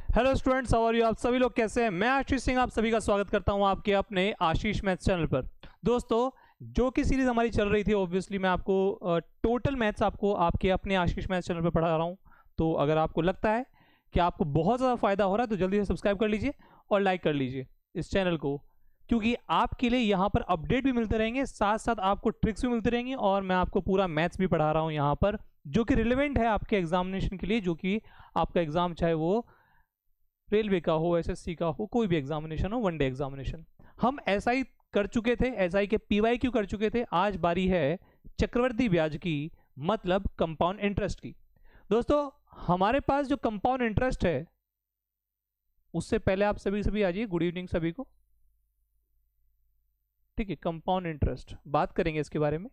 Hello students, how are you? आप सभी लोग कैसे हैं? मैं आशीष सिंह आप सभी का स्वागत करता हूं आपके अपने आशीष मैथ्स चैनल पर। दोस्तों, जो कि सीरीज हमारी चल रही थी, ऑब्वियसली मैं आपको टोटल मैथ्स आपको आपके अपने आशीष मैथ्स चैनल पर पढ़ा रहा हूं। तो अगर आपको लगता है कि आपको बहुत ज़्यादा फायदा हो रहा है तो जल्दी से सब्सक्राइब कर लीजिए और लाइक कर लीजिए इस चैनल को, क्योंकि आपके लिए यहाँ पर अपडेट भी मिलते रहेंगे, साथ साथ आपको ट्रिक्स भी मिलती रहेंगी और मैं आपको पूरा मैथ्स भी पढ़ा रहा हूँ यहाँ पर, जो कि रिलेवेंट है आपके एग्जामिनेशन के लिए, जो कि आपका एग्जाम चाहे वो रेलवे का हो, एसएससी का हो, कोई भी एग्जामिनेशन हो, वनडे एग्जामिनेशन। हम एसआई कर चुके थे, एसआई के पीवाईक्यू कर चुके थे। आज बारी है चक्रवर्ती ब्याज की, मतलब कंपाउंड इंटरेस्ट की। दोस्तों, हमारे पास जो कंपाउंड इंटरेस्ट है, उससे पहले आप सभी आ जाइए। गुड इवनिंग सभी को। ठीक है, कंपाउंड इंटरेस्ट बात करेंगे इसके बारे में।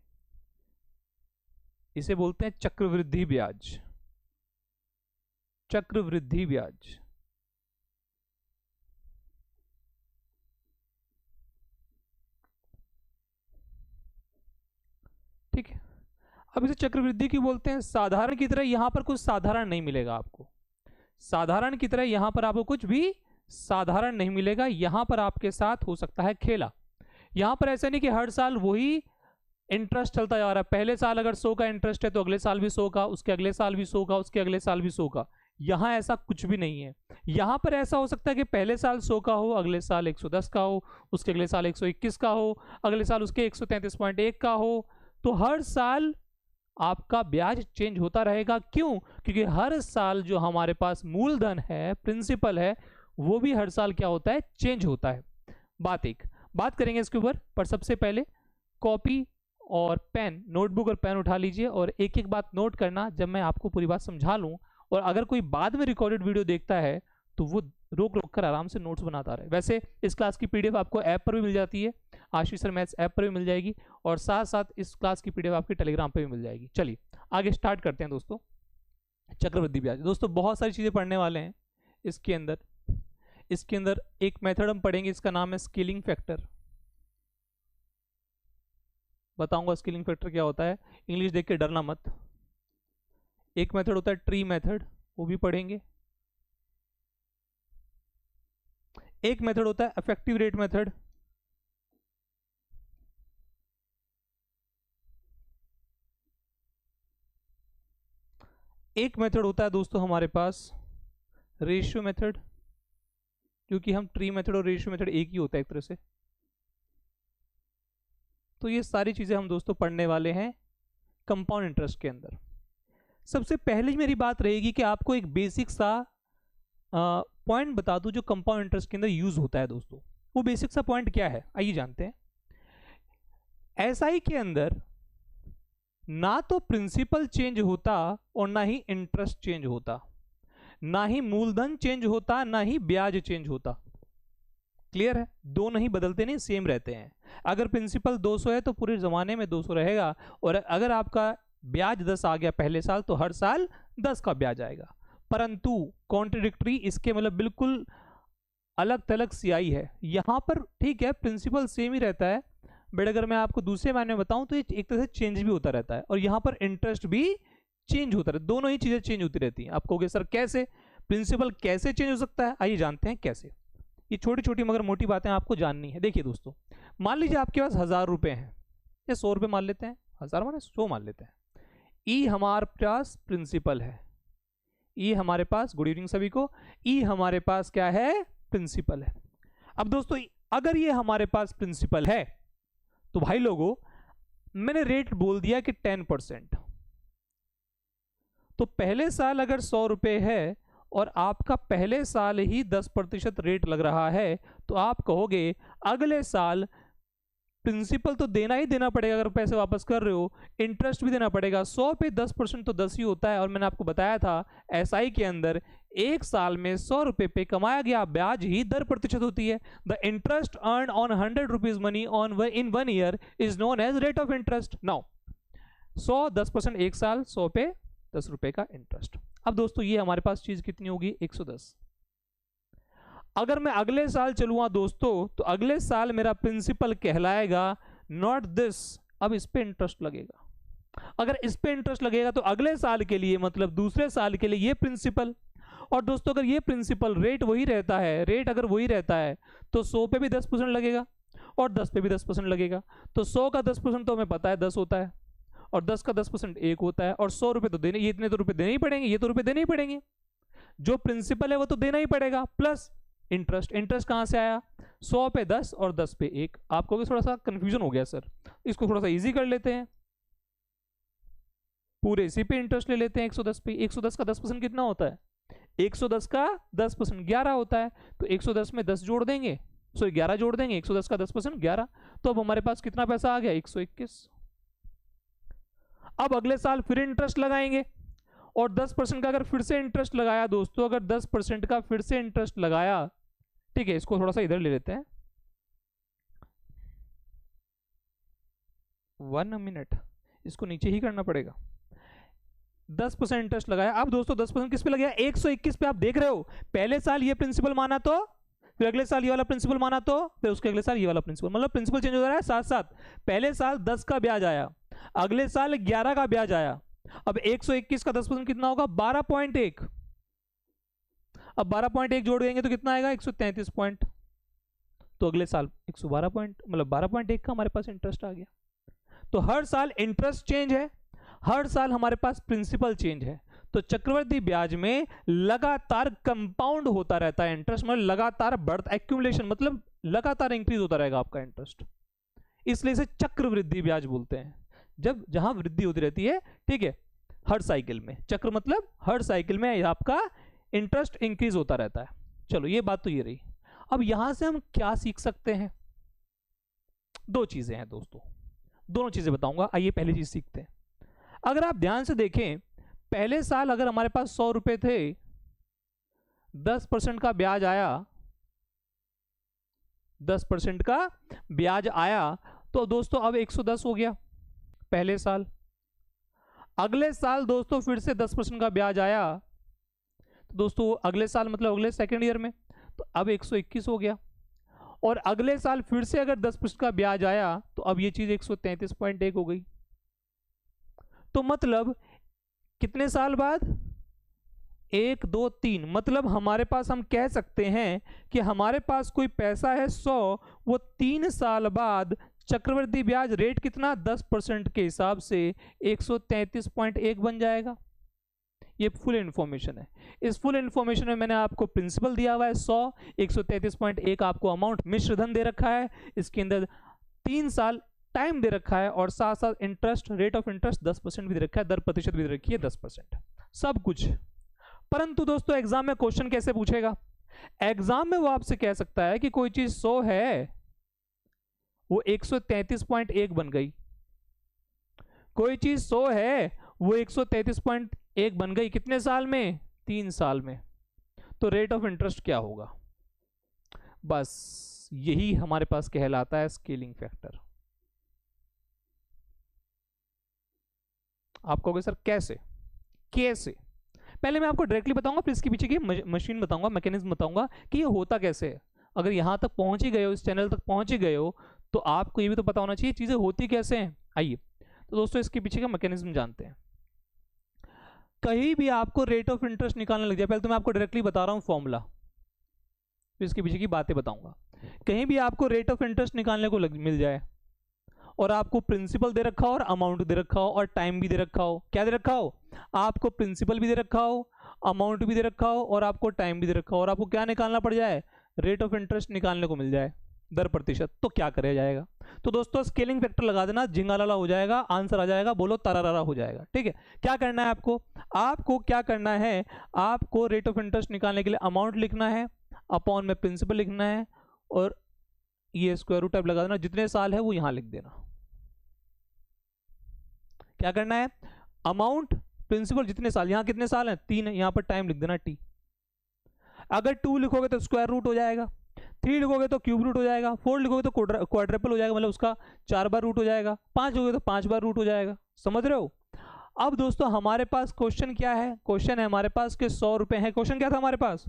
इसे बोलते हैं चक्रवृद्धि ब्याज। चक्रवृद्धि ब्याज ठीक है। अब इसे चक्रवृद्धि क्यों बोलते हैं? साधारण की तरह यहां पर कुछ साधारण नहीं मिलेगा आपको। साधारण की तरह यहां पर आपको कुछ भी साधारण नहीं मिलेगा। यहां पर आपके साथ हो सकता है खेला। यहां पर ऐसा नहीं कि हर साल वही इंटरेस्ट चलता जा रहा है। पहले साल अगर 100 का इंटरेस्ट है तो अगले साल भी 100 का, उसके अगले साल भी 100 का, उसके अगले साल भी 100 का। यहां ऐसा कुछ भी नहीं है। यहां पर ऐसा हो सकता है कि पहले साल 100 का हो, अगले साल 110 का हो, उसके अगले साल 121 का हो, अगले साल उसके 133.1 का हो। तो हर साल आपका ब्याज चेंज होता रहेगा। क्यों? क्योंकि हर साल जो हमारे पास मूलधन है, प्रिंसिपल है, वो भी हर साल क्या होता है? चेंज होता है। बात करेंगे इसके ऊपर, पर सबसे पहले कॉपी और पेन, नोटबुक और पेन उठा लीजिए और एक एक बात नोट करना जब मैं आपको पूरी बात समझा लूं। और अगर कोई बाद में रिकॉर्डेड वीडियो देखता है तो वो रोक रोक कर आराम से नोट्स बनाता रहे। वैसे इस क्लास की पीडीएफ आपको ऐप पर भी मिल जाती है, आशीष सर मैथ्स ऐप पर भी मिल जाएगी, और साथ साथ इस क्लास की पीडीएफ आपके टेलीग्राम पे भी मिल जाएगी। चलिए आगे स्टार्ट करते हैं दोस्तों। चक्रवृद्धि ब्याज, दोस्तों बहुत सारी चीजें पढ़ने वाले हैं इसके अंदर। एक मेथड हम पढ़ेंगे, इसका नाम है स्केलिंग फैक्टर। बताऊंगा स्केलिंग फैक्टर क्या होता है। इंग्लिश देख के डरना मत। एक मेथड होता है ट्री मेथड, वो भी पढ़ेंगे। एक मेथड होता है इफेक्टिव रेट मेथड। एक मेथड होता है दोस्तों हमारे पास रेशियो मेथड, क्योंकि हम ट्री मेथड और रेशियो मेथड एक ही होता है एक तरह से। तो ये सारी चीजें हम दोस्तों पढ़ने वाले हैं कंपाउंड इंटरेस्ट के अंदर। सबसे पहले मेरी बात रहेगी कि आपको एक बेसिक सा पॉइंट बता दूं जो कंपाउंड इंटरेस्ट के अंदर यूज होता है दोस्तों। वो बेसिक सा पॉइंट क्या है, आइए जानते हैं। एसआई के अंदर ना तो प्रिंसिपल चेंज होता और ना ही इंटरेस्ट चेंज होता, ना ही मूलधन चेंज होता, ना ही ब्याज चेंज होता। क्लियर है? दोनों ही बदलते नहीं, सेम रहते हैं। अगर प्रिंसिपल 200 है तो पूरे जमाने में 200 रहेगा, और अगर आपका ब्याज 10 आ गया पहले साल तो हर साल 10 का ब्याज आएगा। परंतु कॉन्ट्रडिक्टरी इसके मतलब बिल्कुल अलग थलग सियाई है। यहां पर ठीक है प्रिंसिपल सेम ही रहता है, बट अगर मैं आपको दूसरे मायने में बताऊं तो ये एक तरह से चेंज भी होता रहता है, और यहां पर इंटरेस्ट भी चेंज होता रहता है। दोनों ही चीजें चेंज होती रहती हैं। आप कहोगे सर कैसे, प्रिंसिपल कैसे चेंज हो सकता है? आइए जानते हैं कैसे। ये छोटी छोटी मगर मोटी बातें आपको जाननी है। देखिए दोस्तों, मान लीजिए आपके पास 1000 रुपए हैं, या 100 रुपए मान लेते हैं, 1000 माने 100 मान लेते हैं। ई हमारे पास प्रिंसिपल है, ई हमारे पास, गुड इवनिंग सभी को, ई हमारे पास क्या है? प्रिंसिपल है। अब दोस्तों अगर ये हमारे पास प्रिंसिपल है तो भाई लोगों मैंने रेट बोल दिया कि 10%। तो पहले साल अगर 100 रुपए है और आपका पहले साल ही 10% रेट लग रहा है, तो आप कहोगे अगले साल प्रिंसिपल तो देना ही देना पड़ेगा। अगर पैसे वापस कर रहे हो, इंटरेस्ट भी देना पड़ेगा। 100 पे 10% तो 10 ही होता है। और मैंने आपको बताया था एसआई के अंदर एक साल में 100 रुपए पे कमाया गया ब्याज ही 10% होती है। The interest earn on 100 rupees money on in 1 year is known as rate of interest. Now 100 10% एक साल, 100 पे 10 रुपए का इंटरेस्ट। अब दोस्तों ये हमारे पास चीज कितनी होगी? 110। अगर मैं अगले साल चलूंगा दोस्तों तो अगले साल मेरा प्रिंसिपल कहलाएगा नॉट दिस, अब इस पे इंटरेस्ट लगेगा। अगर इस पे इंटरेस्ट लगेगा तो अगले साल के लिए मतलब दूसरे साल के लिए ये प्रिंसिपल, और दोस्तों अगर ये प्रिंसिपल रेट वही रहता है, रेट अगर वही रहता है तो 100 पे भी 10% लगेगा और 10 पे भी 10% लगेगा। तो 100 का 10% तो हमें पता है 10 होता है और 10 का 10% 1 होता है और 100 रुपये तो देने, ये इतने तो रुपये देने ही पड़ेंगे, ये तो रुपये देने ही पड़ेंगे। जो प्रिंसिपल है वो तो देना ही पड़ेगा, प्लस इंटरेस्ट। इंटरेस्ट कहां से आया? 100 पे 10 और 10 पे 1। आपको थोड़ा सा कंफ्यूजन हो गया सर, इसको थोड़ा सा इजी कर लेते हैं, पूरे इसी पे इंटरेस्ट ले लेते हैं 110 पे। 110 का 10% कितना होता है? 110 का 10% 11 होता है। तो 110 में 10 जोड़ देंगे, 11 जोड़ देंगे, 110 का 10% 11। तो अब हमारे पास कितना पैसा आ गया? 121। अब अगले साल फिर इंटरेस्ट लगाएंगे और 10% का अगर फिर से इंटरेस्ट लगाया दोस्तों, अगर 10% का फिर से इंटरेस्ट लगाया, ठीक है, इसको थोड़ा सा इधर ले लेते हैं, 1 मिनट, इसको नीचे ही करना पड़ेगा। 10% इंटरेस्ट लगाया। अब दोस्तों 10% किस पे लगेगा? 121 पे। आप देख रहे हो, पहले साल ये प्रिंसिपल माना तो फिर अगले साल ये वाला प्रिंसिपल माना तो फिर उसके अगले साल ये वाला प्रिंसिपल, मतलब प्रिंसिपल चेंज हो रहा है साथ साथ। पहले साल 10 का ब्याज आया, अगले साल 11 का ब्याज आया। अब 121 का 10% कितना होगा? 12.1। अब 12.1 जोड़ देंगे तो कितना आएगा? 133 पॉइंट। तो अगले साल 112 पॉइंट, मतलब 12.1 का हमारे पास इंटरेस्ट आ गया। तो हर साल इंटरेस्ट चेंज है, हर साल हमारे पास प्रिंसिपल चेंज है। तो चक्रवृद्धि ब्याज में लगातार कंपाउंड होता रहता है इंटरेस्ट, मतलब लगातार बढ़ता, एक्यूमुलेशन मतलब लगातार इंक्रीज होता रहेगा आपका इंटरेस्ट, इसलिए इसे चक्रवृद्धि ब्याज बोलते हैं। जब जहां वृद्धि होती रहती है, ठीक है, हर साइकिल में, चक्र मतलब हर साइकिल में आपका इंटरेस्ट इंक्रीज होता रहता है। चलो ये बात तो ये रही। अब यहां से हम क्या सीख सकते हैं? दो चीजें हैं दोस्तों, दोनों चीजें बताऊंगा। आइए पहली चीज सीखते हैं। अगर आप ध्यान से देखें, पहले साल अगर हमारे पास 100 रुपए थे, 10% का ब्याज आया, 10% का ब्याज आया, तो दोस्तों अब 110 हो गया पहले साल। अगले साल दोस्तों फिर से 10% का ब्याज आया, तो दोस्तों अगले साल मतलब अगले सेकेंड ईयर में, तो अब 121 हो गया। और अगले साल फिर से अगर 10% का ब्याज आया तो अब ये चीज 133.1 हो गई। तो मतलब कितने साल बाद? 1 2 3, मतलब हमारे पास, हम कह सकते हैं कि हमारे पास कोई पैसा है 100, वो 3 साल बाद चक्रवृद्धि ब्याज रेट कितना? 10% के हिसाब से 133.1 बन जाएगा। ये फुल इंफॉर्मेशन है। इस फुल इंफॉर्मेशन में मैंने आपको प्रिंसिपल दिया हुआ है 100, 133.1 आपको अमाउंट मिश्र धन दे रखा है, इसके अंदर 3 साल टाइम दे रखा है और साथ साथ इंटरेस्ट, रेट ऑफ इंटरेस्ट 10% भी दे रखा है, दर प्रतिशत भी दे रखी है 10%, सब कुछ। परंतु दोस्तों एग्जाम में क्वेश्चन कैसे पूछेगा? एग्जाम में वो आपसे कह सकता है कि कोई चीज 100 है, वो 133.1 बन गई, कोई चीज 100 है, वो 133.1 बन गई, कितने साल में? 3 साल में। तो रेट ऑफ इंटरेस्ट क्या होगा? बस यही हमारे पास कहलाता है स्केलिंग फैक्टर। आप कहोगे सर कैसे? कैसे? पहले मैं आपको डायरेक्टली बताऊंगा, फिर इसके पीछे की मशीन बताऊंगा, मैकेनिज्म बताऊंगा कि ये होता कैसे है। अगर यहां तक पहुंच ही गए हो, इस चैनल तक पहुंच ही गए हो, तो आपको ये भी तो पता होना चाहिए चीजें होती कैसे हैं। आइए तो दोस्तों इसके पीछे का मैकेनिज्म जानते हैं। कहीं भी आपको रेट ऑफ इंटरेस्ट निकालने लग जाए, पहले तो मैं आपको डायरेक्टली बता रहा हूं फॉर्मूला, फिर इसके पीछे की बातें बताऊंगा। कहीं भी आपको रेट ऑफ इंटरेस्ट निकालने को मिल जाए और आपको प्रिंसिपल दे रखा हो और अमाउंट दे रखा हो और टाइम भी दे रखा हो, क्या दे रखा हो? आपको प्रिंसिपल भी दे रखा हो, अमाउंट भी दे रखा हो और आपको टाइम भी दे रखा हो, और आपको क्या निकालना पड़ जाए? रेट ऑफ इंटरेस्ट निकालने को मिल जाए, दर प्रतिशत। तो क्या करा जाएगा? तो दोस्तों स्केलिंग फैक्टर लगा देना, झिंगालाला हो जाएगा, आंसर आ जाएगा, बोलो तरारारा हो जाएगा। ठीक है, क्या करना है आपको? आपको क्या करना है? आपको रेट ऑफ इंटरेस्ट निकालने के लिए अमाउंट लिखना है, अपॉन में प्रिंसिपल लिखना है, और ये स्क्वायर रूट टाइप लगा देना, जितने साल है वो यहां लिख देना। क्या करना है? अमाउंट, प्रिंसिपल, जितने साल, यहां कितने साल हैं? 3 है, यहां पर टाइम लिख देना t। अगर 2 लिखोगे तो स्क्वायर रूट हो जाएगा, 3 लिखोगे तो क्यूब रूट हो जाएगा, 4 लिखोगे तो क्वाड्रपल हो जाएगा, मतलब उसका 4 बार रूट हो जाएगा, 5 लिखोगे तो 5 बार रूट हो जाएगा। समझ रहे हो? अब दोस्तों हमारे पास क्वेश्चन क्या है? क्वेश्चन है हमारे पास कि 100 रुपए है। क्वेश्चन क्या था हमारे पास?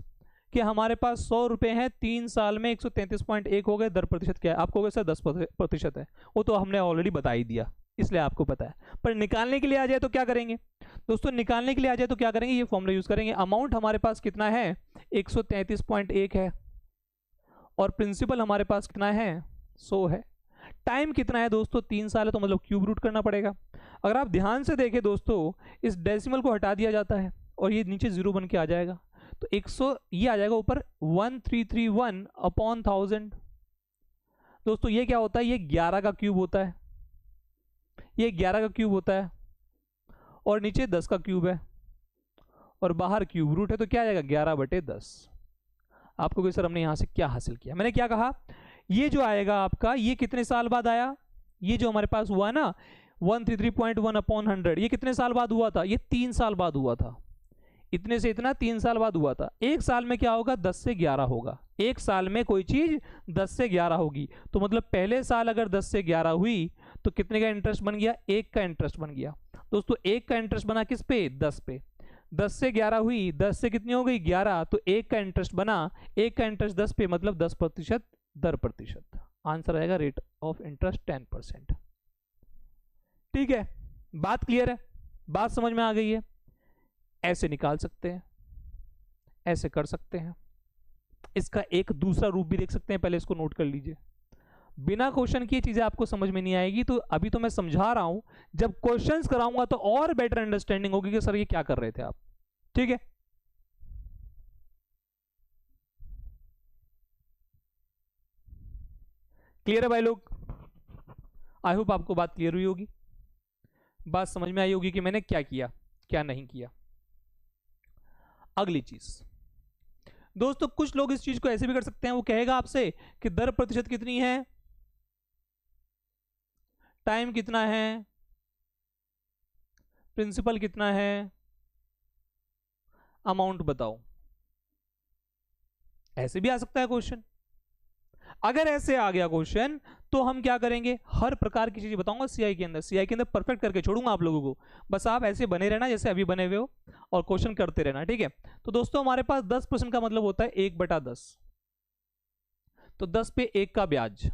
कि हमारे पास 100 रुपए हैं, 3 साल में 133.1 हो गए, दर प्रतिशत क्या है? आपको सर 10% है, वो तो हमने ऑलरेडी बता ही दिया। इसलिए आपको पता है। पर निकालने के लिए आ जाए तो क्या करेंगे दोस्तों, निकालने के लिए आ जाए तो क्या करेंगे, ये फॉर्मूला यूज करेंगे। अमाउंट हमारे पास कितना है 133.1 है, और प्रिंसिपल हमारे पास कितना है 100 है। टाइम कितना है दोस्तों 3 साल है, तो मतलब क्यूब रूट करना पड़ेगा। अगर आप ध्यान से देखें दोस्तों, इस डेसिमल को हटा दिया जाता है और ये नीचे 0 बन के आ जाएगा, तो 100 ये आ जाएगा ऊपर 1331 अपॉन 1000। दोस्तों ये क्या होता है, ये 11 का क्यूब होता है, ये 11 का क्यूब होता है, और नीचे 10 का क्यूब है, और बाहर क्यूब रूट है, तो क्या आ जाएगा 11/10। आपको कोई सर हमने यहां से क्या हासिल किया, मैंने क्या कहा, ये जो आएगा आपका, ये कितने साल बाद आया, ये जो हमारे पास हुआ ना 133.1 अपॉन 100, ये कितने साल बाद हुआ था, ये 3 साल बाद हुआ था। इतने से इतना 3 साल बाद हुआ था। एक साल में क्या होगा 10 से 11 होगा, एक साल में कोई चीज 10 से 11 होगी, तो मतलब पहले साल अगर 10 से 11 हुई तो कितने का इंटरेस्ट बन गया, 1 का इंटरेस्ट बन गया। दोस्तों 1 का इंटरेस्ट बना किस पे, 10 पे। 10 से 11 हुई, 10 से कितनी हो गई 11, तो 1 का इंटरेस्ट बना, 1 का इंटरेस्ट 10 पे, मतलब 10% दर प्रतिशत। आंसर आएगा रेट ऑफ इंटरेस्ट 10%। ठीक है, बात क्लियर है, बात समझ में आ गई है। ऐसे निकाल सकते हैं, ऐसे कर सकते हैं, इसका एक दूसरा रूप भी देख सकते हैं, पहले इसको नोट कर लीजिए। बिना क्वेश्चन की चीजें आपको समझ में नहीं आएगी, तो अभी तो मैं समझा रहा हूं, जब क्वेश्चंस कराऊंगा तो और बेटर अंडरस्टैंडिंग होगी कि सर ये क्या कर रहे थे आप। ठीक है, क्लियर है भाई लोग? आई होप आपको बात क्लियर हुई होगी, बात समझ में आई होगी कि मैंने क्या किया क्या नहीं किया। अगली चीज दोस्तों, कुछ लोग इस चीज को ऐसे भी कर सकते हैं, वो कहेगा आपसे कि दर प्रतिशत कितनी है, टाइम कितना है, प्रिंसिपल कितना है, अमाउंट बताओ। ऐसे भी आ सकता है क्वेश्चन। अगर ऐसे आ गया क्वेश्चन तो हम क्या करेंगे, हर प्रकार की चीजें बताऊंगा सीआई के अंदर, सीआई के अंदर परफेक्ट करके छोड़ूंगा आप लोगों को। बस आप ऐसे बने रहना जैसे अभी बने हुए हो और क्वेश्चन करते रहना, ठीक है। तो दोस्तों हमारे पास 10% का मतलब होता है 1/10, तो 10 पे 1 का ब्याज,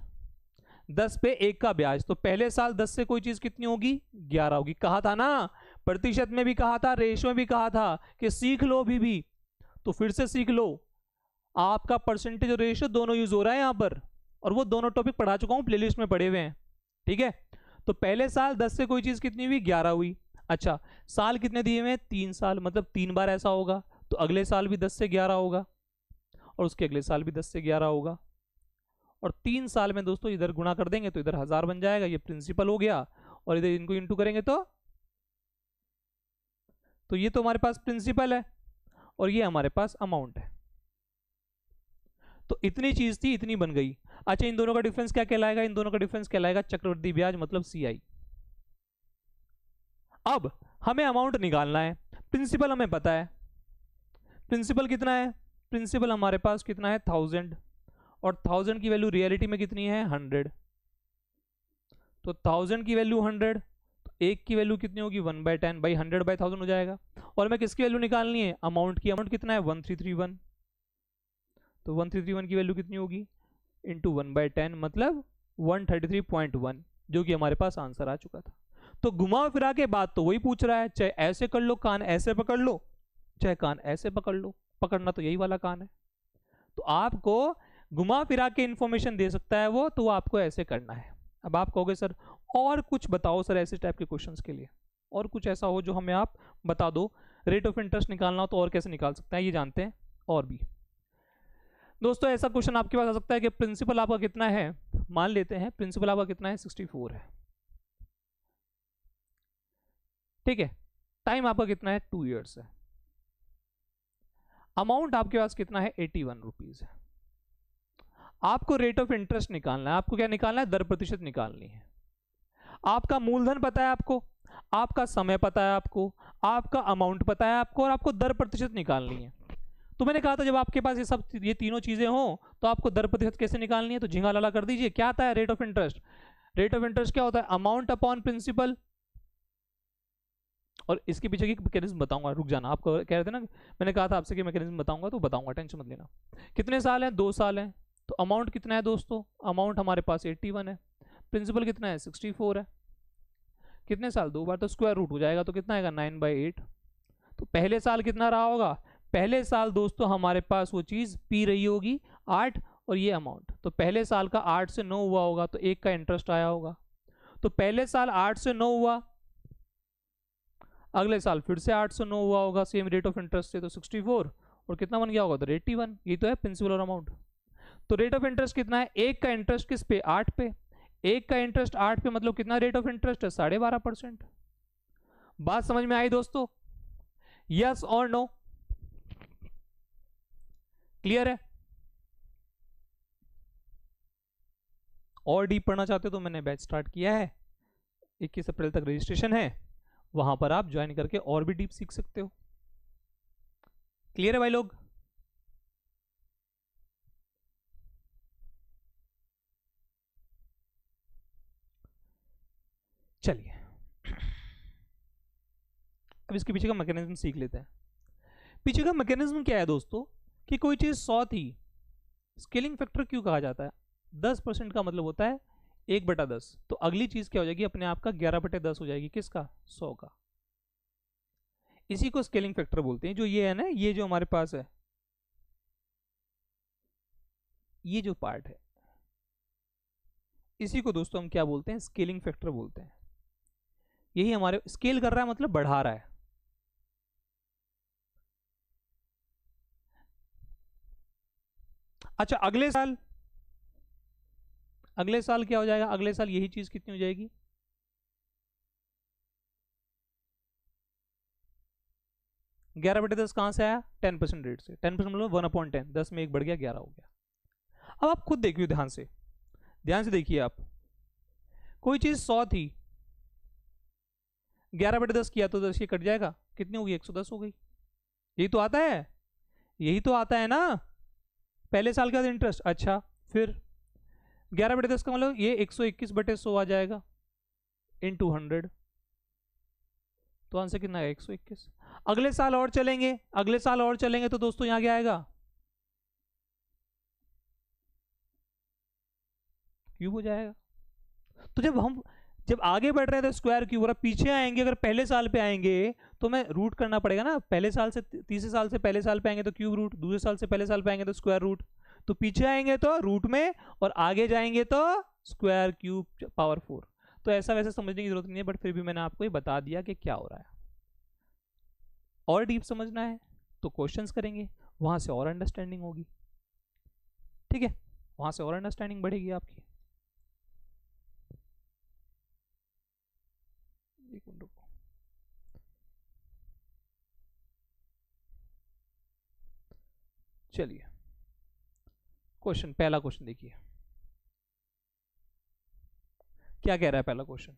10 पे 1 का ब्याज, तो पहले साल 10 से कोई चीज कितनी होगी 11 होगी। कहा था ना, प्रतिशत में भी कहा था, रेशो में भी कहा था कि सीख लो अभी भी, तो फिर से सीख लो। आपका परसेंटेज और रेशियो दोनों यूज हो रहा है यहां पर, और वो दोनों टॉपिक पढ़ा चुका हूं, प्लेलिस्ट में पढ़े हुए हैं, ठीक है। तो पहले साल 10 से कोई चीज कितनी हुई 11 हुई। अच्छा, साल कितने दिए हुए हैं 3 साल, मतलब 3 बार ऐसा होगा, तो अगले साल भी 10 से 11 होगा, और उसके अगले साल भी 10 से 11 होगा, और 3 साल में दोस्तों इधर गुणा कर देंगे तो इधर 1000 बन जाएगा, ये प्रिंसिपल हो गया, और इधर इनको इंटू करेंगे तो ये तो हमारे पास प्रिंसिपल है, और ये हमारे पास अमाउंट है। तो इतनी चीज थी, इतनी बन गई। अच्छा, इन दोनों का डिफरेंस क्या कहलाएगा, इन दोनों का डिफरेंस कहलाएगा चक्रवृद्धि ब्याज, मतलब सीआई। अब हमें अमाउंट निकालना है, प्रिंसिपल हमें पता है, प्रिंसिपल कितना है, प्रिंसिपल हमारे पास कितना है 1000, और 1000 की वैल्यू रियलिटी में कितनी है 100, तो 1000 की वैल्यू 100, तो 1 की वैल्यू कितनी होगी 1/10, भाई 100/1000 हो जाएगा। और मैं किसकी वैल्यू निकालनी है, अमाउंट की। अमाउंट कितना है 1331, तो 1331 की वैल्यू कितनी होगी इंटू 1/10, मतलब 133.1, जो कि हमारे पास आंसर आ चुका था। तो घुमा फिरा के बात तो वही पूछ रहा है, चाहे ऐसे कर लो, कान ऐसे पकड़ लो, चाहे कान ऐसे पकड़ लो, पकड़ना तो यही वाला कान है। तो आपको घुमा फिरा के इंफॉर्मेशन दे सकता है वो, तो आपको ऐसे करना है। अब आप कहोगे सर और कुछ बताओ सर ऐसे टाइप के क्वेश्चंस के लिए, और कुछ ऐसा हो जो हमें आप बता दो। रेट ऑफ इंटरेस्ट निकालना हो तो और कैसे निकाल सकते हैं ये जानते हैं। और भी दोस्तों ऐसा क्वेश्चन आपके पास आ सकता है कि प्रिंसिपल आपका कितना है, मान लेते हैं प्रिंसिपल आपका कितना है 64 है, ठीक है। टाइम आपका कितना है 2 ईयर्स है, अमाउंट आपके पास कितना है 81 रुपीज है। आपको रेट ऑफ इंटरेस्ट निकालना है, आपको क्या निकालना है, दर प्रतिशत निकालनी है। आपका मूलधन पता है आपको, आपका समय पता है आपको, आपका अमाउंट पता है आपको, और आपको दर प्रतिशत निकालनी है। तो मैंने कहा था जब आपके पास ये तीनों चीजें हो तो आपको दर प्रतिशत कैसे निकालनी है, तो झिंगा लाला कर दीजिए। क्या आता है rate of interest, rate of interest क्या होता है, अमाउंट अपॉन प्रिंसिपल। और इसके पीछे की मैकेनिज्म बताऊंगा, रुक जाना, आप कह रहे थे ना, मैंने कहा था आपसे कि मैकेनिज्म बताऊंगा, तो बताऊंगा, टेंशन मत लेना। कितने साल हैं 2 साल हैं, तो अमाउंट कितना है दोस्तों, अमाउंट हमारे पास 81 है, प्रिंसिपल कितना है 64 है। कितने साल, 2 बार, तो स्क्वायर रूट हो जाएगा, तो कितना आएगा 9/8। तो पहले साल कितना रहा होगा, पहले साल दोस्तों हमारे पास वो चीज पी रही होगी 8, और ये अमाउंट, तो पहले साल का 8 से 9 हुआ होगा, तो 1 का इंटरेस्ट आया होगा। तो पहले साल 8 से 9 हुआ, अगले साल फिर से 8 से 9 हुआ होगा सेम रेट ऑफ इंटरेस्ट से, तो 64, और कितना बन गया होगा, तो 81। ये तो है प्रिंसिपल और अमाउंट। तो रेट ऑफ इंटरेस्ट कितना है, एक का इंटरेस्ट किस पे, 8 पे, एक का इंटरेस्ट 8 पे, मतलब कितना रेट ऑफ इंटरेस्ट है, 12.5%। बात समझ में आई दोस्तों, यस और नो, क्लियर है? और डीप पढ़ना चाहते हो तो मैंने बैच स्टार्ट किया है, 21 अप्रैल तक रजिस्ट्रेशन है, वहां पर आप ज्वाइन करके और भी डीप सीख सकते हो। क्लियर है भाई लोग? चलिए अब इसके पीछे का मैकेनिज्म सीख लेते हैं। पीछे का मैकेनिज्म क्या है दोस्तों, कि कोई चीज 100 थी, स्केलिंग फैक्टर क्यों कहा जाता है, 10% का मतलब होता है 1/10, तो अगली चीज क्या हो जाएगी, अपने आप का 11/10 हो जाएगी, किसका, 100 का। इसी को स्केलिंग फैक्टर बोलते हैं। जो ये है ना, ये जो हमारे पास है, ये जो पार्ट है, इसी को दोस्तों हम क्या बोलते हैं, स्केलिंग फैक्टर बोलते हैं। यही हमारे स्केल कर रहा है, मतलब बढ़ा रहा है। अच्छा अगले साल, अगले साल क्या हो जाएगा, अगले साल यही चीज कितनी हो जाएगी, 11/10 कहां से आया, 10% रेट से, 10% मतलब 1/10, 10 में 1 बढ़ गया, 11 हो गया। अब आप खुद देखिए, ध्यान से, ध्यान से देखिए आप, कोई चीज 100 थी, 11/10 किया तो 10 ये कट जाएगा, कितनी होगी, 110 हो गई। यही तो आता है, यही तो आता है ना, पहले साल का इंटरेस्ट। अच्छा फिर 11/10 का मतलब ये 121/100 आ जाएगा, इंटू 100, तो आंसर कितना है, 121। अगले साल और चलेंगे, अगले साल और चलेंगे तो दोस्तों यहां क्या आएगा, क्यूब हो जाएगा। तो जब आगे बढ़ रहे थे स्क्वायर क्यूब, और पीछे आएंगे, अगर पहले साल पे आएंगे तो मैं रूट करना पड़ेगा ना, पहले साल से तीसरे साल से पहले साल पे आएंगे तो क्यूब रूट, दूसरे साल से पहले साल पे आएंगे तो स्क्वायर रूट, तो पीछे आएंगे तो रूट में, और आगे जाएंगे तो स्क्वायर क्यूब पावर 4। तो ऐसा वैसे समझने की जरूरत नहीं है, बट फिर भी मैंने आपको ये बता दिया कि क्या हो रहा है। और डीप समझना है तो क्वेश्चंस करेंगे, वहां से और अंडरस्टैंडिंग होगी, ठीक है, वहां से और अंडरस्टैंडिंग बढ़ेगी आपकी। एक मिनट रुको, चलिए क्वेश्चन, पहला क्वेश्चन देखिए क्या कह रहा है पहला question.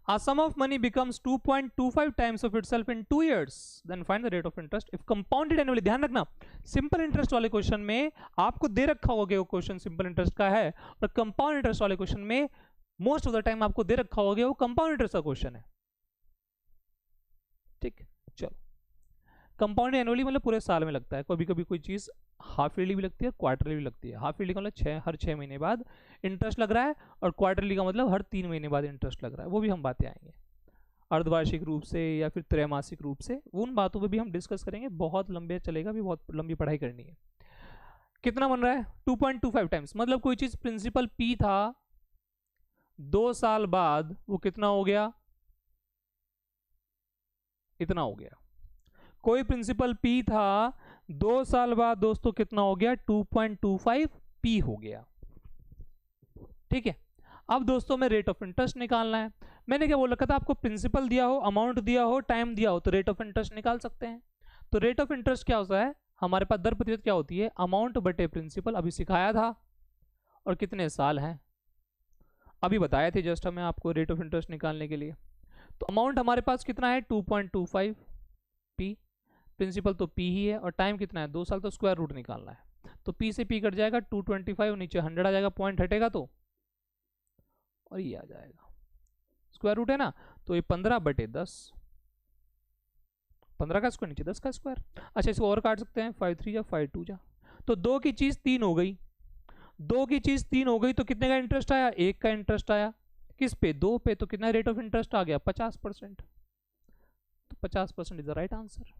A sum of money becomes 2.25 times of itself in 2 years. Then find the rate of interest if compounded annually. ध्यान रखना, सिंपल इंटरेस्ट वाले क्वेश्चन में आपको दे रखा होगा वो क्वेश्चन सिंपल इंटरेस्ट का है, और कंपाउंड इंटरेस्ट वाले क्वेश्चन में मोस्ट ऑफ द टाइम आपको दे रखा होगा वो कंपाउंड इंटरेस्ट का क्वेश्चन है। ठीक, चलो, कंपाउंड एनुअली मतलब पूरे साल में लगता है, कभी कभी कोई चीज हाफ ईयरली भी लगती है, क्वार्टरली भी लगती है। हाफ ईयरली का मतलब हर 6 महीने बाद इंटरेस्ट लग रहा है, और क्वार्टरली का मतलब हर 3 महीने बाद इंटरेस्ट लग रहा है, वो भी हम बातें आएंगे अर्धवार्षिक रूप से या फिर त्रैमासिक रूप से, उन बातों पे भी हम डिस्कस करेंगे, बहुत लंबे चलेगा, भी बहुत लंबी पढ़ाई करनी है। कितना बन रहा है, 2.25 टाइम्स, मतलब कोई चीज प्रिंसिपल पी था, 2 साल बाद वो कितना हो गया, इतना हो गया। कोई प्रिंसिपल पी था, 2 साल बाद दोस्तों कितना हो गया, 2.25 पी हो गया, ठीक है। अब दोस्तों में रेट ऑफ इंटरेस्ट निकालना है। मैंने क्या बोल रखा था आपको, प्रिंसिपल दिया हो, अमाउंट दिया हो, टाइम दिया हो, तो रेट ऑफ इंटरेस्ट निकाल सकते हैं। तो रेट ऑफ इंटरेस्ट क्या होता है हमारे पास, दर प्रतिशत क्या होती है, अमाउंट बटे प्रिंसिपल, अभी सिखाया था, और कितने साल हैं अभी बताए थे जस्ट हमें आपको रेट ऑफ इंटरेस्ट निकालने के लिए। तो अमाउंट हमारे पास कितना है, 2.25 पी, प्रिंसिपल तो पी ही है, और टाइम कितना है, 2 साल, तो स्क्वायर रूट निकालना है। तो पी से पी कट जाएगा, 225 नीचे 100 आ जाएगा, पॉइंट हटेगा तो, और ये आ जाएगा, स्क्वायर रूट है ना, तो ये 15/10, 15 का स्क्वायर नीचे 10 का स्क्वायर। अच्छा इसको और काट सकते हैं, 5 3 जा 5 2 जा, तो 2 की चीज 3 हो गई, 2 की चीज 3 हो गई तो कितने का इंटरेस्ट आया? 1 का इंटरेस्ट आया। किस पे? 2 पे। तो कितना रेट ऑफ इंटरेस्ट आ गया? 50%। तो 50% is the right answer.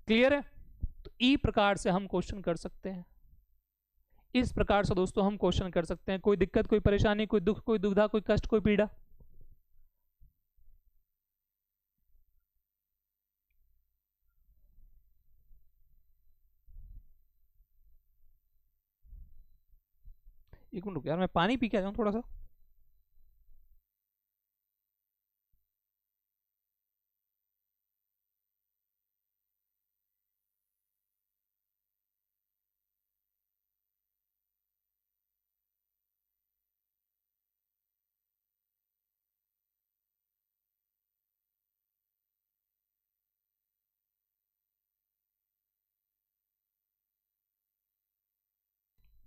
Clear है? तो ई प्रकार से हम क्वेश्चन कर सकते हैं। इस प्रकार से दोस्तों हम क्वेश्चन कर सकते हैं। कोई दिक्कत, कोई परेशानी, कोई दुख, कोई दुविधा, कोई कष्ट, कोई पीड़ा? एक मिनट यार, मैं पानी पी के आ जाऊं थोड़ा सा।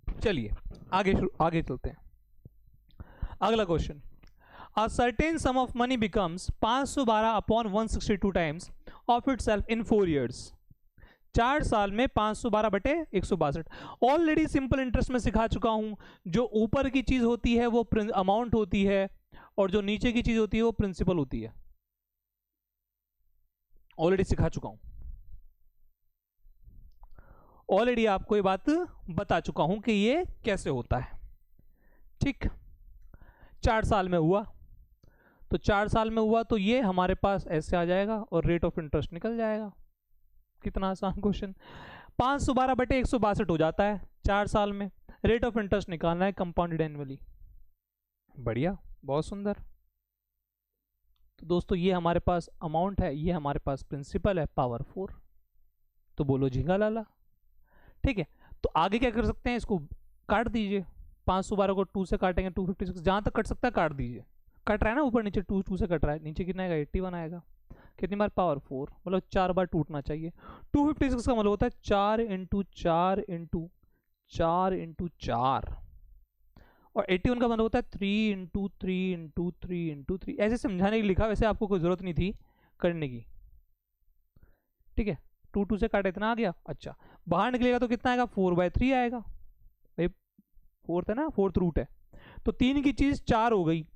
चलिए आगे चलते हैं। अगला question, A certain sum of money becomes 512 upon 162 times of itself in 4 years. 4 साल में 512 बटे 162। ऑलरेडी सिंपल इंटरेस्ट में सिखा चुका हूं। जो ऊपर की चीज होती है वो अमाउंट होती है, और जो नीचे की चीज होती है वो प्रिंसिपल होती है। ऑलरेडी सिखा चुका हूं, ऑलरेडी आपको ये बात बता चुका हूं कि ये कैसे होता है। ठीक, 4 साल में हुआ तो 4 साल में हुआ तो ये हमारे पास ऐसे आ जाएगा और रेट ऑफ इंटरेस्ट निकल जाएगा। कितना आसान क्वेश्चन। 512 बटे 162 हो जाता है 4 साल में। रेट ऑफ इंटरेस्ट निकालना है कंपाउंडेड एनुअली। बढ़िया, बहुत सुंदर। तो दोस्तों ये हमारे पास अमाउंट है, ये हमारे पास प्रिंसिपल है, पावर 4। तो बोलो झींगा लाला। ठीक है, तो आगे क्या कर सकते हैं? इसको काट दीजिए। 512 को 2 से काटेंगे, 256, जहां तक कट सकता है काट दीजिए। कट रहा है ना ऊपर नीचे, 2 से कट रहा है, नीचे कितना आएगा? 81 आएगा। कितनी बार? पावर 4, मतलब 4 बार टूटना चाहिए। 256 का मतलब होता है 4 इंटू 4 इंटू 4 इंटू 4, और 81 का मतलब होता है 3 इंटू 3 इंटू 3 इंटू 3। ऐसे समझाने के लिए लिखा, वैसे आपको कोई जरूरत नहीं थी करने की। ठीक है, 2 से काटे इतना आ गया। अच्छा, बाहर निकलेगा तो कितना आएगा? 4/3 आएगा भाई, फोर्थ है ना, फोर्थ रूट है। तो 3 की चीज 4 हो गई,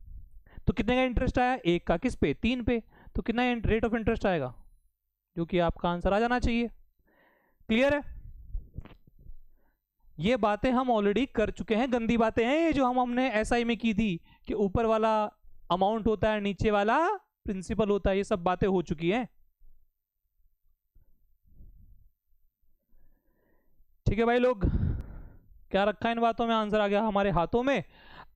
तो कितने का इंटरेस्ट आया? 1 का। किस पे? 3 पे। तो कितना रेट ऑफ इंटरेस्ट आएगा? जो कि आपका आंसर आ जाना चाहिए। क्लियर है? ये बातें हम ऑलरेडी कर चुके हैं। गंदी बातें हैं ये जो हमने एसआई में की थी कि ऊपर वाला अमाउंट होता है, नीचे वाला प्रिंसिपल होता है। ये सब बातें हो चुकी हैं। ठीक है भाई लोग, क्या रखा है इन बातों में? आंसर आ गया हमारे हाथों में।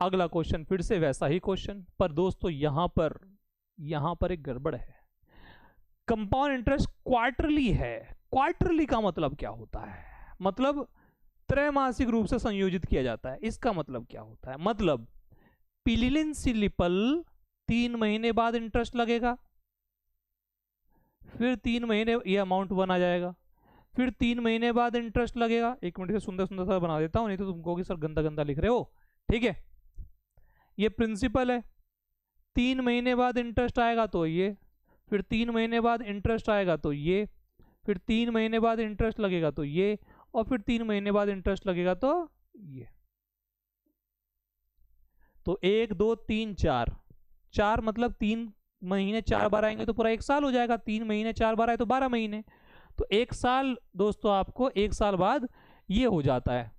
अगला क्वेश्चन फिर से वैसा ही क्वेश्चन, पर दोस्तों यहां पर एक गड़बड़ है। कंपाउंड इंटरेस्ट क्वार्टरली है। क्वार्टरली का मतलब क्या होता है? मतलब त्रैमासिक रूप से संयोजित किया जाता है। इसका मतलब क्या होता है? मतलब पिलिलिनसिलिपल 3 महीने बाद इंटरेस्ट लगेगा, फिर 3 महीने ये अमाउंट बना जाएगा, फिर 3 महीने बाद इंटरेस्ट लगेगा। एक मिनट से सुंदर सुंदर सा बना देता हूं, नहीं तो तुम कहोगे सर गंदा गंदा लिख रहे हो। ठीक है, ये प्रिंसिपल है। 3 महीने बाद इंटरेस्ट आएगा तो ये, फिर 3 महीने बाद इंटरेस्ट आएगा तो ये, फिर 3 महीने बाद इंटरेस्ट लगेगा तो ये, और फिर 3 महीने बाद इंटरेस्ट लगेगा तो ये। तो 1 2 3 4, 4 मतलब 3 महीने 4 बार आएंगे तो पूरा 1 साल हो जाएगा। 3 महीने 4 बार आए तो 12 महीने, तो 1 साल दोस्तों आपको 1 साल बाद ये हो जाता है।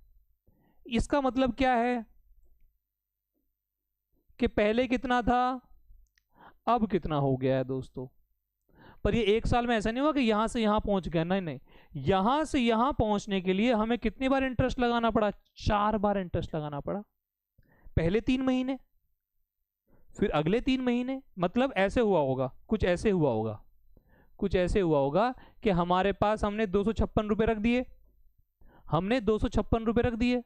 इसका मतलब क्या है कि पहले कितना था, अब कितना हो गया है दोस्तों। पर ये 1 साल में ऐसा नहीं हुआ कि यहां से यहां पहुंच गया, नहीं नहीं, यहां से यहां पहुंचने के लिए हमें कितनी बार इंटरेस्ट लगाना पड़ा? 4 बार इंटरेस्ट लगाना पड़ा। पहले 3 महीने, फिर अगले 3 महीने। मतलब ऐसे हुआ होगा, कुछ ऐसे हुआ होगा, कुछ ऐसे हुआ होगा कि हमारे पास हमने 256 रुपए रख दिए, हमने 256 रुपए रख दिए,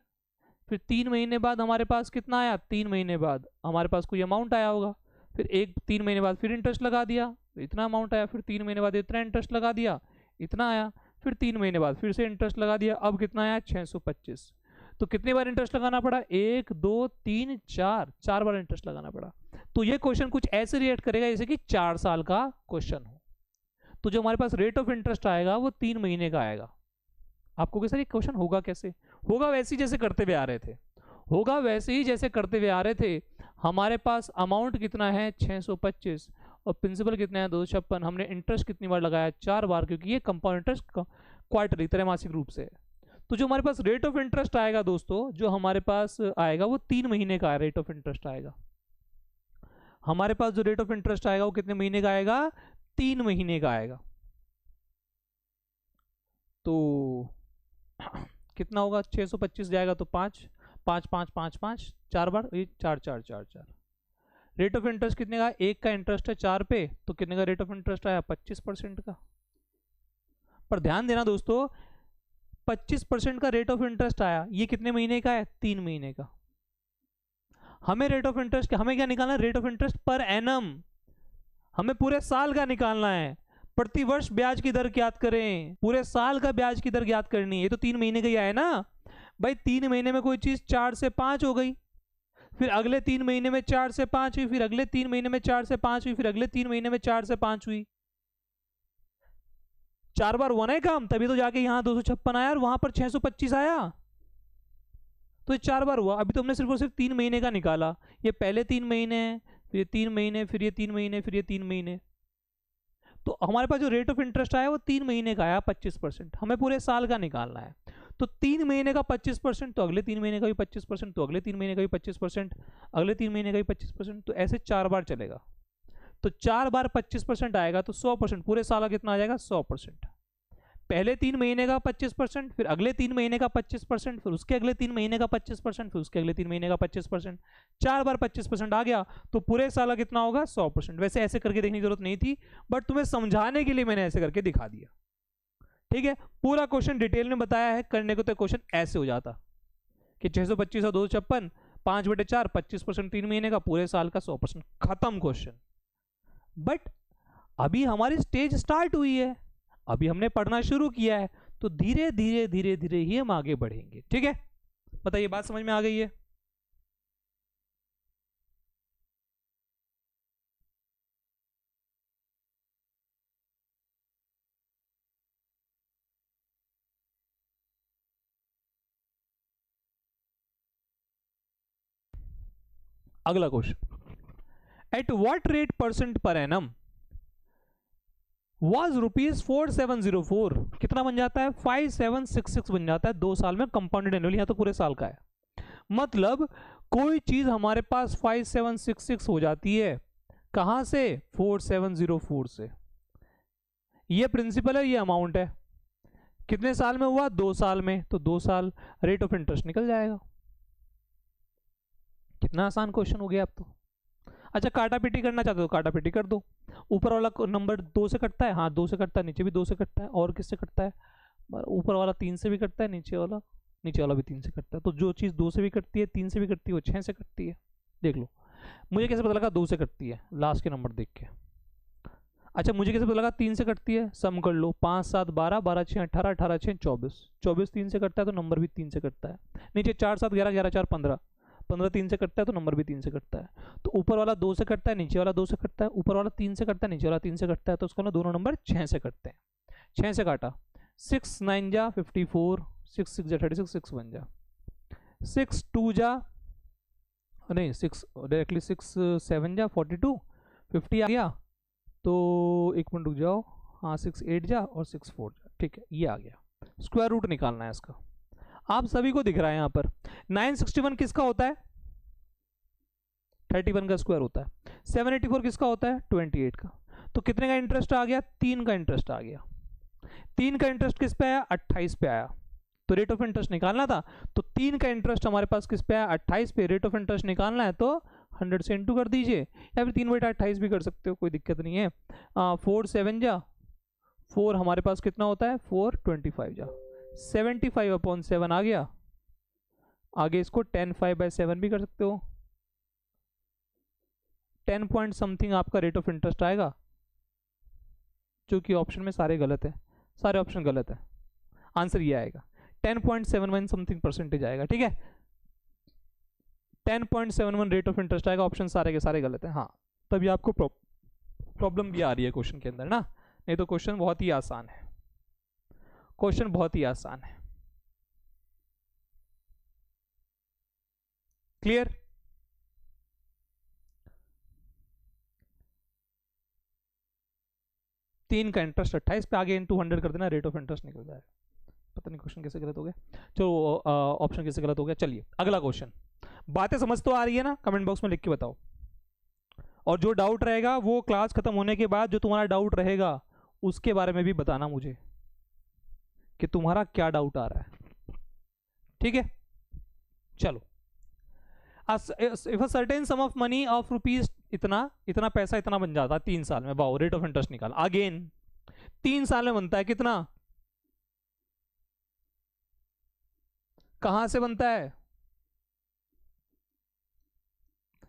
फिर 3 महीने बाद हमारे पास कितना आया? 3 महीने बाद हमारे पास कोई अमाउंट आया होगा, फिर 3 महीने बाद फिर इंटरेस्ट लगा दिया, इतना अमाउंट आया, फिर 3 महीने बाद इतना इंटरेस्ट लगा दिया, इतना आया, फिर 3 महीने बाद फिर से इंटरेस्ट लगा दिया, अब कितना आया? 625। तो कितनी बार इंटरेस्ट लगाना पड़ा? 1 2 3 4, 4 बार इंटरेस्ट लगाना पड़ा। तो ये क्वेश्चन कुछ ऐसे रिएक्ट करेगा जैसे कि 4 साल का क्वेश्चन हो। तो जो हमारे पास रेट ऑफ इंटरेस्ट आएगा वो 3 महीने का आएगा। आपको सर ये क्वेश्चन होगा कैसे? होगा वैसे ही जैसे करते हुए आ रहे थे, होगा वैसे ही जैसे करते हुए आ रहे थे। हमारे पास अमाउंट कितना है 625 और प्रिंसिपल कितना है 256। हमने इंटरेस्ट कितनी बार लगाया 4 बार, क्योंकि ये कंपाउंड इंटरेस्ट क्वार्टरली त्रैमासिक रूप से। तो जो हमारे पास रेट ऑफ इंटरेस्ट आएगा दोस्तों, जो हमारे पास आएगा वो 3 महीने का रेट ऑफ इंटरेस्ट आएगा। हमारे पास जो रेट ऑफ इंटरेस्ट आएगा वो कितने महीने का आएगा 3 महीने का आएगा। तो कितना होगा 625 जाएगा तो 5 5 5 5 5 4 बार, ये 4 4 4 4। रेट ऑफ इंटरेस्ट कितने का, एक का इंटरेस्ट है 4 पे, तो कितने का रेट ऑफ इंटरेस्ट आया 25% का। पर ध्यान देना दोस्तों 25% का रेट ऑफ इंटरेस्ट आया, ये कितने महीने का है 3 महीने का। हमें रेट ऑफ इंटरेस्ट, हमें क्या निकालना है rate of interest per annum, हमें पूरे साल का निकालना है। प्रति वर्ष ब्याज की दर ज्ञात करें, पूरे साल का ब्याज की दर ज्ञात करनी है। ये तो 3 महीने का ही आया ना भाई, 3 महीने में कोई चीज 4 से 5 हो गई, फिर अगले 3 महीने में 4 से 5 हुई, फिर अगले 3 महीने में 4 से 5 हुई, फिर अगले 3 महीने में 4 से 5 हुई। 4 बार वन है काम, तभी तो जाके यहाँ 256 आया और वहां पर 625 आया। तो ये 4 बार हुआ। अभी तो हमने सिर्फ और सिर्फ 3 महीने का निकाला। ये पहले 3 महीने हैं, फिर ये 3 महीने, फिर ये 3 महीने, फिर ये 3 महीने। तो हमारे पास जो रेट ऑफ इंटरेस्ट आया वो 3 महीने का आया 25%। हमें पूरे साल का निकालना है। तो 3 महीने का 25%, तो अगले 3 महीने का भी 25%, तो अगले 3 महीने का भी 25%, अगले 3 महीने का भी 25%। तो ऐसे 4 बार चलेगा। तो 4 बार 25% आएगा तो 100%। पूरे साल का कितना आ जाएगा 100%। पहले 3 महीने का 25%, फिर अगले 3 महीने का 25%, फिर उसके अगले 3 महीने का 25%, फिर उसके अगले 3 महीने का 25%। 4 बार 25% आ गया तो पूरे साल का कितना होगा 100%। वैसे ऐसे करके देखने की जरूरत नहीं थी, बट तुम्हें समझाने के लिए मैंने ऐसे करके दिखा दिया। ठीक है, पूरा क्वेश्चन डिटेल में बताया है। करने को तो क्वेश्चन ऐसे हो जाता कि 625 और 256 5/4 25%, 3 महीने का, पूरे साल का 100%, खत्म क्वेश्चन। बट अभी हमारी स्टेज स्टार्ट हुई है, अभी हमने पढ़ना शुरू किया है, तो धीरे धीरे धीरे धीरे ही हम आगे बढ़ेंगे। ठीक है, बताइए बात समझ में आ गई है? अगला question, at what rate percent per annum was ₹4704, कितना बन जाता है 5766 बन जाता है 2 साल में कंपाउंडेड एनुअली। यहाँ तो पूरे साल का है, मतलब कोई चीज हमारे पास 5766 हो जाती है, कहां से 4704 से। ये प्रिंसिपल है, ये अमाउंट है, कितने साल में हुआ 2 साल में, तो 2 साल रेट ऑफ इंटरेस्ट निकल जाएगा। कितना आसान क्वेश्चन हो गया अब तो। अच्छा, काटा पीटी करना चाहते हो काटा पीटी कर दो। ऊपर वाला नंबर 2 से कटता है, हाँ 2 से कटता है, नीचे भी 2 से कटता है, और किससे कटता है, ऊपर वाला 3 से भी कटता है, नीचे वाला भी 3 से कटता है। तो जो चीज़ 2 से भी कटती है 3 से भी कटती है वो 6 से कटती है। देख लो, मुझे कैसे पता लगा 2 से कटती है, लास्ट के नंबर देख के। अच्छा, मुझे कैसे पता लगा 3 से कटती है, सम कर लो, 5 7 12, 12 6 18, 18 6 24, 24 3 से कटता है तो नंबर भी 3 से कटता है। नीचे 4 7 11, 11 4 15, 15 3 से कटता है तो नंबर भी 3 से कटता है। तो ऊपर वाला 2 से कटता है, नीचे वाला 2 से कटता है, ऊपर वाला 3 से कटता है, नीचे वाला 3 से कटता है, तो उसका ना दोनों नंबर 6 से कटते हैं। 6 से काटा, 6 9 जा 54, 6 6 जा 36, 6 1 जा 6 2 जा नहीं 6 डायरेक्टली 6 7 जा 42, 50 आ गया। तो एक मिनट रुक जाओ, हाँ 6 8 जा और 6 4 जा, ठीक है ये आ गया। स्क्वायर रूट निकालना है इसका, आप सभी को दिख रहा है यहाँ पर। 961 किसका होता है 31 का स्क्वायर होता है। 784 किसका होता है 28 का। तो कितने का इंटरेस्ट आ गया 3 का इंटरेस्ट आ गया। 3 का इंटरेस्ट किस पे आया 28 पे आया। तो रेट ऑफ इंटरेस्ट निकालना था, तो 3 का इंटरेस्ट हमारे पास किस पे आया 28 पे। रेट ऑफ इंटरेस्ट निकालना है तो 100 से इंटू कर दीजिए, या फिर 3/28 भी कर सकते हो, कोई दिक्कत नहीं है। 4 7 जा 4 हमारे पास कितना होता है 425 जा 75/7 आ गया। आगे इसको 10/5/7 भी कर सकते हो, 10 पॉइंट समथिंग आपका रेट ऑफ इंटरेस्ट आएगा, जो कि ऑप्शन में सारे गलत है, सारे ऑप्शन गलत है। आंसर ये आएगा 10.71 समथिंग परसेंटेज आएगा। ठीक है, 10.71 रेट ऑफ इंटरेस्ट आएगा। ऑप्शन सारे के सारे गलत है। हाँ, तभी आपको प्रॉब्लम भी आ रही है क्वेश्चन के अंदर ना, नहीं तो क्वेश्चन बहुत ही आसान है, क्वेश्चन बहुत ही आसान है। क्लियर? तीन का इंटरेस्ट 28 पे, आगे इनटू 100 कर देना, रेट ऑफ इंटरेस्ट निकल जाएगा। पता नहीं क्वेश्चन कैसे गलत हो गया, चलो ऑप्शन कैसे गलत हो गया। चलिए अगला क्वेश्चन। बातें समझ तो आ रही है ना? कमेंट बॉक्स में लिख के बताओ। और जो डाउट रहेगा वो क्लास खत्म होने के बाद जो तुम्हारा डाउट रहेगा उसके बारे में भी बताना मुझे कि तुम्हारा क्या डाउट आ रहा है। ठीक है, चलो। If a certain some of money of rupees, इतना इतना पैसा इतना बन जाता है 3 साल में। वाओ, रेट ऑफ इंटरेस्ट निकाल। अगेन 3 साल में बनता है कितना? कहां से बनता है?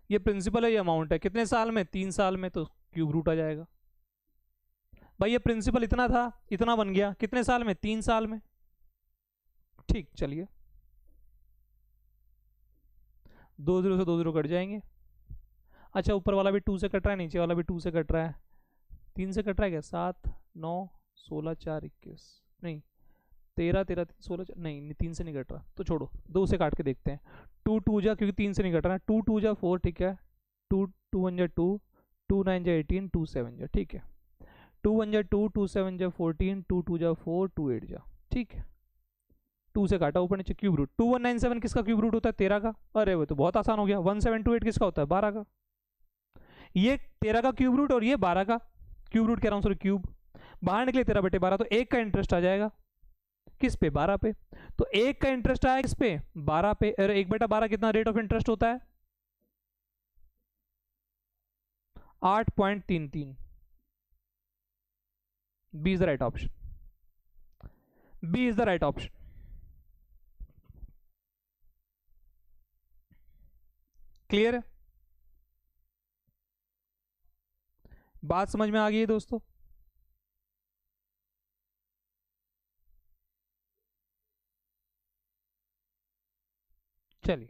ये प्रिंसिपल है, ये अमाउंट है। कितने साल में? 3 साल में, तो क्यूब रूट आ जाएगा। भाई ये प्रिंसिपल इतना था, इतना बन गया कितने साल में? 3 साल में। ठीक, चलिए 2 0 से 2 0 कट जाएंगे। अच्छा, ऊपर वाला भी 2 से कट रहा है, नीचे वाला भी 2 से कट रहा है। 3 से कट रहा है क्या? 7 9 16 4 21, नहीं 13 13 16, नहीं 3 से नहीं कट रहा, तो छोड़ो, 2 से काट के देखते हैं। 2 2 जा, क्योंकि 3 से नहीं कट रहा है। 2 2 जा 4, ठीक है। 2 2 1 जा 2, 2 9 जा 18, 2 7 जा, ठीक है। 2 1 जा 2, 2 7 जा 14, 2 2 जा 4, 2 8 जा, ठीक है। 2 से काटा, ऊपर नीचे क्यूब रूट। 2197 किसका क्यूब रूट होता है? 13 का। अरे वो तो बहुत आसान हो गया। 1728 किसका होता है? 12 का। ये 13 का क्यूब रूट और ये 12 का क्यूब रूट कह रहा हूँ, सॉरी क्यूब। बाहर निकले 13/12, तो 1 का इंटरेस्ट आ जाएगा किस पे? 12 पे। तो 1 का इंटरेस्ट आया किस पे? 12 पे। अरे 1/12 कितना रेट ऑफ इंटरेस्ट होता है? 8.33। B is the right option. B is the right option. Clear है? बात समझ में आ गई है दोस्तों? चलिए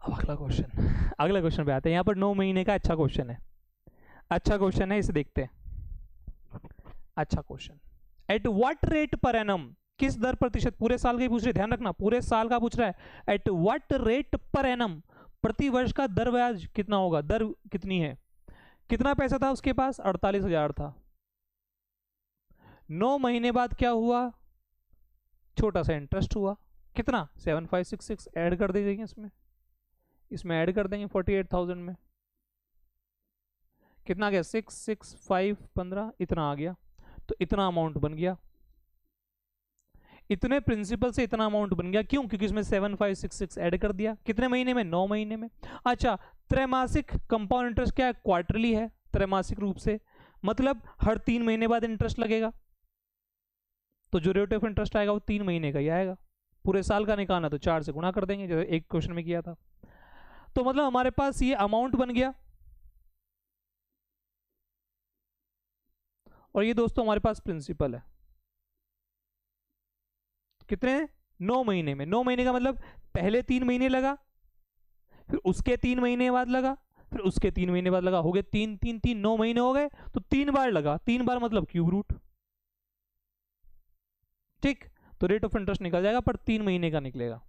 अब अगला क्वेश्चन। अगला क्वेश्चन पे आते हैं। यहां पर 9 महीने का अच्छा क्वेश्चन है, अच्छा क्वेश्चन है, इसे देखते हैं। अच्छा question. At what rate per annum, किस दर प्रतिशत, पूरे साल का ही पूछ रहे, ध्यान रखना पूरे साल का पूछ रहा है। At what rate per annum, प्रति वर्ष का दर ब्याज कितना होगा? दर कितनी है? कितना पैसा था उसके पास? 48,000 था। 9 महीने बाद क्या हुआ? छोटा सा इंटरेस्ट हुआ। कितना? 7566 ऐड कर देंगे इसमें, इसमें ऐड कर देंगे 48,000 में। कितना आ गया? 6 6 5 15, इतना आ गया। तो इतना अमाउंट बन गया। इतने प्रिंसिपल से इतना अमाउंट बन गया, क्यों? क्योंकि इसमें 7566 ऐड कर दिया। कितने महीने में? 9 महीने में। अच्छा, त्रैमासिक कंपाउंड इंटरेस्ट क्या है? क्वार्टरली है, त्रैमासिक रूप से, मतलब हर 3 महीने बाद इंटरेस्ट लगेगा। तो जो रेट ऑफ इंटरेस्ट आएगा वो 3 महीने का ही आएगा। पूरे साल का निकालना तो 4 से गुणा कर देंगे, जैसे एक क्वेश्चन में किया था। तो मतलब हमारे पास ये अमाउंट बन गया, और ये दोस्तों हमारे पास प्रिंसिपल है। कितने? 9 महीने में। 9 महीने का मतलब पहले 3 महीने लगा, फिर उसके 3 महीने बाद लगा, फिर उसके 3 महीने बाद लगा, हो गए 3 3 3, 9 महीने हो गए। तो 3 बार लगा, 3 बार मतलब क्यूब रूट। ठीक, तो रेट ऑफ इंटरेस्ट निकल जाएगा, पर 3 महीने का निकलेगा।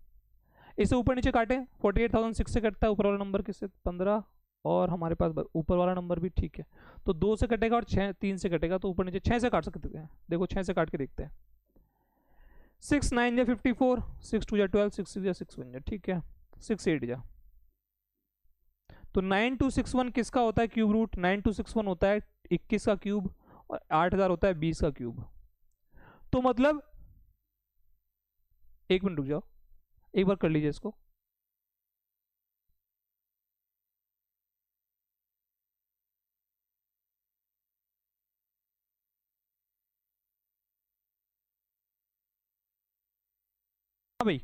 इसे ऊपर नीचे काटे, 48,006 से कटता है ऊपर वाला नंबर किससे? 15, और हमारे पास ऊपर वाला नंबर भी ठीक है, तो 2 से कटेगा और 3 से कटेगा, तो ऊपर नीचे 6 से काट सकते हैं। देखो 6 से काट के देखते हैं। 6 9 जा 54, 6 2 जा 12, 6 6 जा 6 1 जा, ठीक है। 6 8 जा, तो 9261 किसका होता है क्यूब रूट? 9261 होता है 21 का क्यूब, और 8000 होता है 20 का क्यूब। तो मतलब, एक मिनट रुक जाओ, एक बार कर लीजिए इसको। हाँ भाई,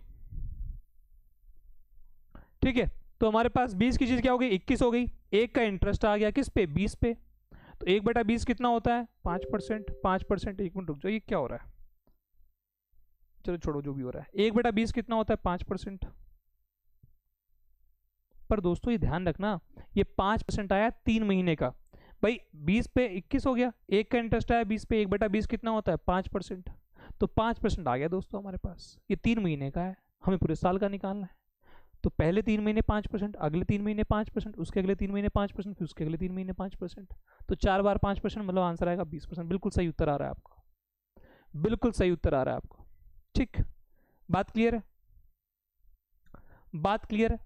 ठीक है। तो हमारे पास 20 की चीज क्या हो गई? 21 हो गई। 1 का इंटरेस्ट आ गया किस पे? 20 पे। तो 1/20 कितना होता है? 5%। 5%, एक मिनट रुक जाओ, ये क्या हो रहा है? चलो छोड़ो जो भी हो रहा है। 1/20 कितना होता है? 5%। पर दोस्तों ये ध्यान रखना, ये 5% आया 3 महीने का। भाई 20 पे 21 हो गया, 1 का इंटरेस्ट आया 20 पे, 1/20 कितना होता है? 5%। तो 5% आ गया दोस्तों हमारे पास। ये 3 महीने का है, हमें पूरे साल का निकालना है। तो पहले 3 महीने 5%, अगले 3 महीने 5%, उसके अगले 3 महीने 5%, फिर उसके अगले 3 महीने 5%। तो 4 बार 5%, मतलब आंसर आएगा 20%। बिल्कुल सही उत्तर आ रहा है आपका, बिल्कुल सही उत्तर आ रहा है आपको। ठीक, बात क्लियर है? बात क्लियर है?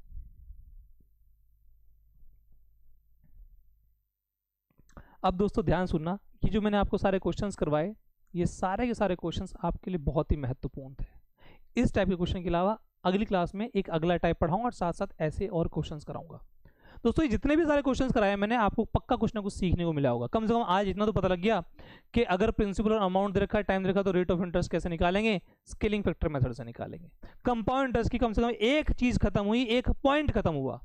अब दोस्तों ध्यान सुनना, ये जो मैंने आपको सारे क्वेश्चंस करवाए, ये सारे के सारे क्वेश्चंस आपके लिए बहुत ही महत्वपूर्ण थे। इस टाइप के क्वेश्चन के अलावा अगली क्लास में एक अगला टाइप पढ़ाऊंगा और साथ साथ ऐसे और क्वेश्चंस कराऊंगा। दोस्तों ये जितने भी सारे क्वेश्चंस कराए मैंने, आपको पक्का कुछ ना कुछ सीखने को मिला होगा। कम से कम आज इतना तो पता लग गया कि अगर प्रिंसिपल और अमाउंट दे रखा है, टाइम दे रखा है, तो रेट ऑफ इंटरेस्ट कैसे निकालेंगे, स्केलिंग फैक्टर मेथड से निकालेंगे। कंपाउंड इंटरेस्ट की कम से कम एक चीज खत्म हुई, एक पॉइंट खत्म हुआ।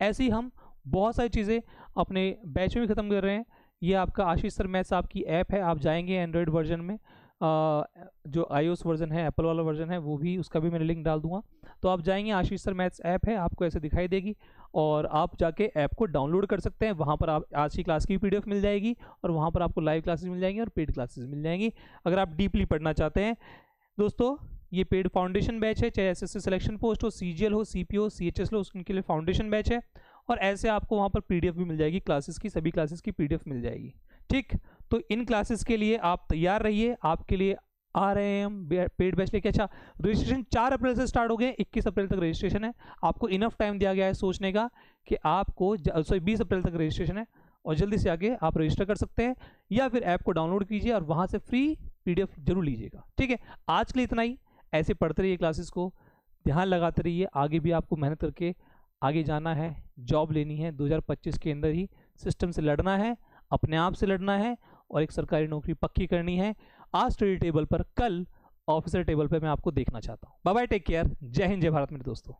ऐसे ही हम बहुत सारी चीजें अपने बैच में भी खत्म कर रहे हैं। ये आपका आशीष सर मैथ्स आपकी ऐप है, आप जाएंगे एंड्रॉयड वर्जन में, जो iOS वर्जन है, एप्पल वाला वर्जन है, वो भी, उसका भी मैंने लिंक डाल दूंगा। तो आप जाएंगे, आशीष सर मैथ्स ऐप है, आपको ऐसे दिखाई देगी और आप जाके ऐप को डाउनलोड कर सकते हैं। वहाँ पर आप आज की क्लास की PDF मिल जाएगी और वहाँ पर आपको लाइव क्लासेस मिल जाएंगी और पेड क्लासेस मिल जाएंगी अगर आप डीपली पढ़ना चाहते हैं। दोस्तों ये पेड फाउंडेशन बैच है, चाहे SSC सिलेक्शन पोस्ट हो, CGL हो, CP हो, CHS हो, उनके लिए फाउंडेशन बैच है। और ऐसे आपको वहाँ पर PDF भी मिल जाएगी, क्लासेस की, सभी क्लासेस की PDF मिल जाएगी। ठीक, तो इन क्लासेस के लिए आप तैयार रहिए, आपके लिए आ रहे हैं हम पेड बैच लेके। अच्छा, रजिस्ट्रेशन 4 अप्रैल से स्टार्ट हो गए, 21 अप्रैल तक रजिस्ट्रेशन है। आपको इनफ टाइम दिया गया है सोचने का कि आपको 20 अप्रैल तक रजिस्ट्रेशन है और जल्दी से आके आप रजिस्टर कर सकते हैं, या फिर ऐप को डाउनलोड कीजिए और वहाँ से फ्री PDF जरूर लीजिएगा। ठीक है, आज के लिए इतना ही। ऐसे पढ़ते रहिए क्लासेस को, ध्यान लगाते रहिए, आगे भी आपको मेहनत करके आगे जाना है, जॉब लेनी है, 2025 के अंदर ही सिस्टम से लड़ना है, अपने आप से लड़ना है और एक सरकारी नौकरी पक्की करनी है। आज स्टडी टेबल पर, कल ऑफिसर टेबल पर मैं आपको देखना चाहता हूँ। बाय बाय, टेक केयर, जय हिंद जय भारत मेरे दोस्तों।